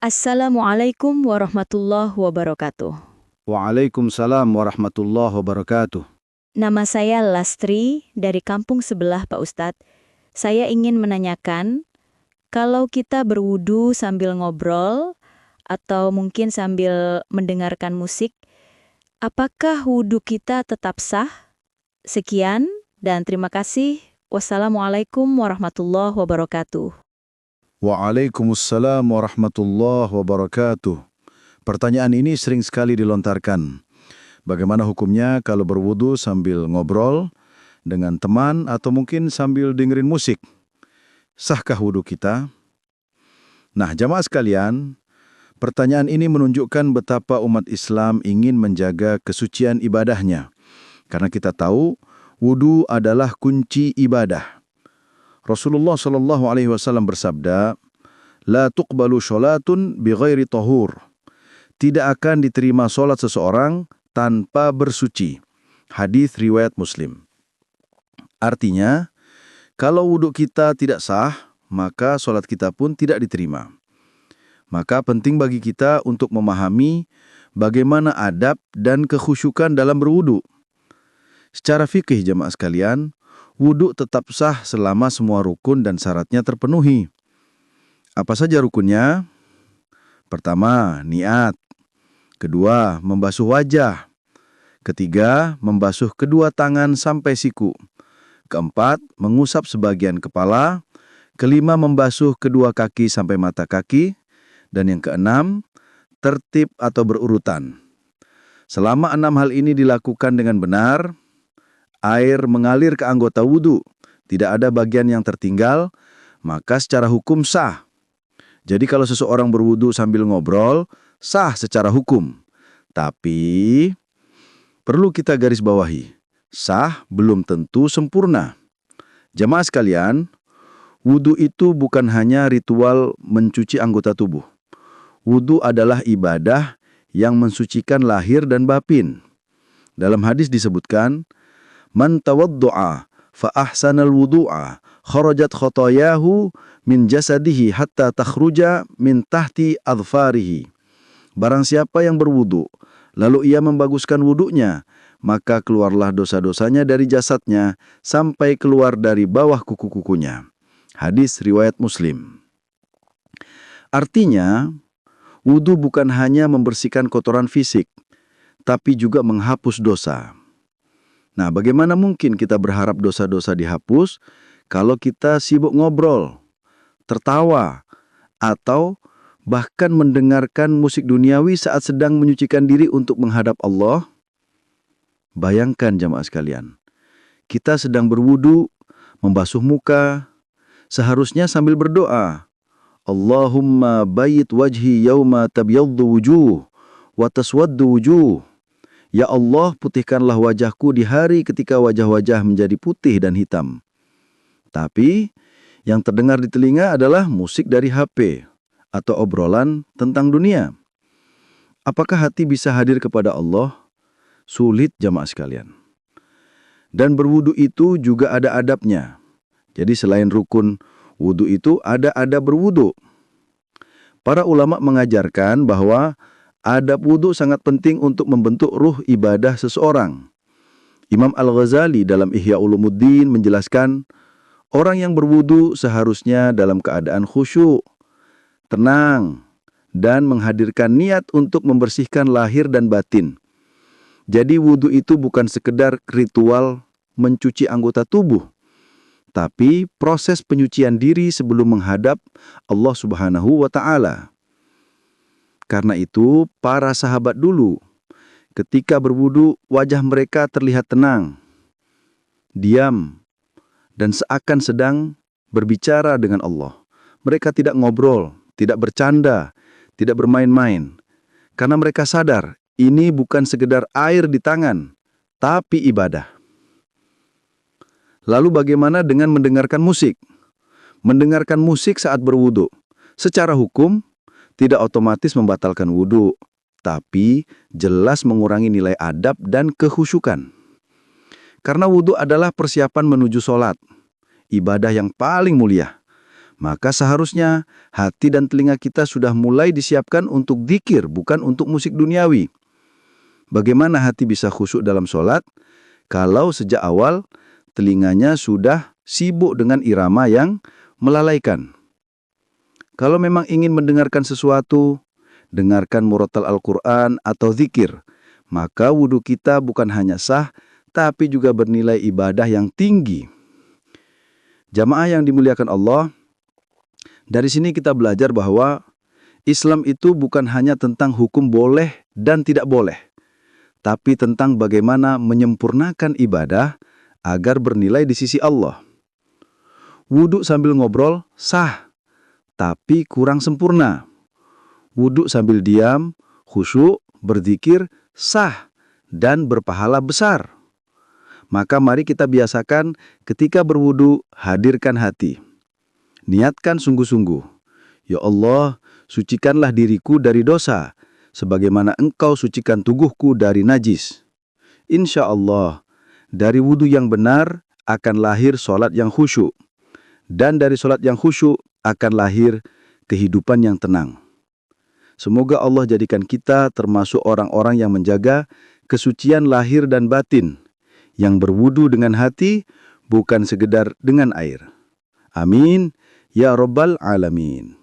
Assalamualaikum warahmatullahi wabarakatuh. Waalaikumsalam warahmatullahi wabarakatuh. Nama saya Lastri dari kampung sebelah Pak Ustadz. Saya ingin menanyakan, kalau kita berwudu sambil ngobrol atau mungkin sambil mendengarkan musik, apakah wudu kita tetap sah? Sekian dan terima kasih. Wassalamualaikum warahmatullahi wabarakatuh. Waalaikumsalam warahmatullahi wabarakatuh. Pertanyaan ini sering sekali dilontarkan. Bagaimana hukumnya kalau berwudu sambil ngobrol dengan teman atau mungkin sambil dengerin musik? Sahkah wudu kita? Nah, jamaah sekalian, pertanyaan ini menunjukkan betapa umat Islam ingin menjaga kesucian ibadahnya. Karena kita tahu, wudu adalah kunci ibadah. Rasulullah SAW bersabda, "La tuqbalu sholatun bighairi tahur." Tidak akan diterima sholat seseorang tanpa bersuci. Hadis riwayat Muslim. Artinya, kalau wudhu kita tidak sah, maka sholat kita pun tidak diterima. Maka penting bagi kita untuk memahami bagaimana adab dan kekhusyukan dalam berwudhu. Secara fikih jamaah sekalian, wudhu tetap sah selama semua rukun dan syaratnya terpenuhi. Apa saja rukunnya? Pertama, niat. Kedua, membasuh wajah. Ketiga, membasuh kedua tangan sampai siku. Keempat, mengusap sebagian kepala. Kelima, membasuh kedua kaki sampai mata kaki. Dan yang keenam, tertib atau berurutan. Selama 6 hal ini dilakukan dengan benar, air mengalir ke anggota wudhu, tidak ada bagian yang tertinggal, maka secara hukum sah. Jadi kalau seseorang berwudhu sambil ngobrol, sah secara hukum. Tapi, perlu kita garis bawahi, sah belum tentu sempurna. Jamaah sekalian, wudhu itu bukan hanya ritual mencuci anggota tubuh. Wudhu adalah ibadah yang mensucikan lahir dan batin. Dalam hadis disebutkan, "Man tawaddu'a fa ahsanal wudu'a kharajat khotoyahu min jasadihi hatta takhruja min tahti adfarihi." Barang siapa yang berwudu, lalu ia membaguskan wudunya, maka keluarlah dosa-dosanya dari jasadnya sampai keluar dari bawah kuku-kukunya. Hadis riwayat Muslim. Artinya, wudu bukan hanya membersihkan kotoran fisik, tapi juga menghapus dosa. Nah, bagaimana mungkin kita berharap dosa-dosa dihapus kalau kita sibuk ngobrol, tertawa, atau bahkan mendengarkan musik duniawi saat sedang menyucikan diri untuk menghadap Allah? Bayangkan jamaah sekalian, kita sedang berwudu, membasuh muka, seharusnya sambil berdoa, "Allahumma bayit wajhi yawma tabyaddu wujuh wa taswaddu wujuh." Ya Allah, putihkanlah wajahku di hari ketika wajah-wajah menjadi putih dan hitam. Tapi, yang terdengar di telinga adalah musik dari HP atau obrolan tentang dunia. Apakah hati bisa hadir kepada Allah? Sulit jamaah sekalian. Dan berwudu itu juga ada adabnya. Jadi selain rukun wudu itu ada adab berwudu. Para ulama mengajarkan bahwa adab wudu sangat penting untuk membentuk ruh ibadah seseorang. Imam Al-Ghazali dalam Ihya Ulumuddin menjelaskan, orang yang berwudu seharusnya dalam keadaan khusyuk, tenang, dan menghadirkan niat untuk membersihkan lahir dan batin. Jadi wudu itu bukan sekedar ritual mencuci anggota tubuh, tapi proses penyucian diri sebelum menghadap Allah Subhanahu wa Ta'ala. Karena itu, para sahabat dulu, ketika berwudu, wajah mereka terlihat tenang, diam, dan seakan sedang berbicara dengan Allah. Mereka tidak ngobrol, tidak bercanda, tidak bermain-main. Karena mereka sadar, ini bukan sekedar air di tangan, tapi ibadah. Lalu bagaimana dengan mendengarkan musik? Mendengarkan musik saat berwudu, secara hukum, tidak otomatis membatalkan wudu, tapi jelas mengurangi nilai adab dan kekhusyukan. Karena wudu adalah persiapan menuju sholat, ibadah yang paling mulia. Maka seharusnya hati dan telinga kita sudah mulai disiapkan untuk dzikir, bukan untuk musik duniawi. Bagaimana hati bisa khusyuk dalam sholat kalau sejak awal telinganya sudah sibuk dengan irama yang melalaikan? Kalau memang ingin mendengarkan sesuatu, dengarkan murattal Al-Quran atau zikir, maka wudhu kita bukan hanya sah, tapi juga bernilai ibadah yang tinggi. Jamaah yang dimuliakan Allah, dari sini kita belajar bahwa Islam itu bukan hanya tentang hukum boleh dan tidak boleh, tapi tentang bagaimana menyempurnakan ibadah agar bernilai di sisi Allah. Wudhu sambil ngobrol sah, tapi kurang sempurna. Wudhu sambil diam, khusyuk, berzikir, sah, dan berpahala besar. Maka mari kita biasakan ketika berwudhu, hadirkan hati. Niatkan sungguh-sungguh. Ya Allah, sucikanlah diriku dari dosa, sebagaimana Engkau sucikan tubuhku dari najis. Insya Allah, dari wudhu yang benar akan lahir sholat yang khusyuk. Dan dari sholat yang khusyuk akan lahir kehidupan yang tenang. Semoga Allah jadikan kita termasuk orang-orang yang menjaga kesucian lahir dan batin, yang berwudu dengan hati, bukan sekedar dengan air. Amin, ya Rabbal Alamin.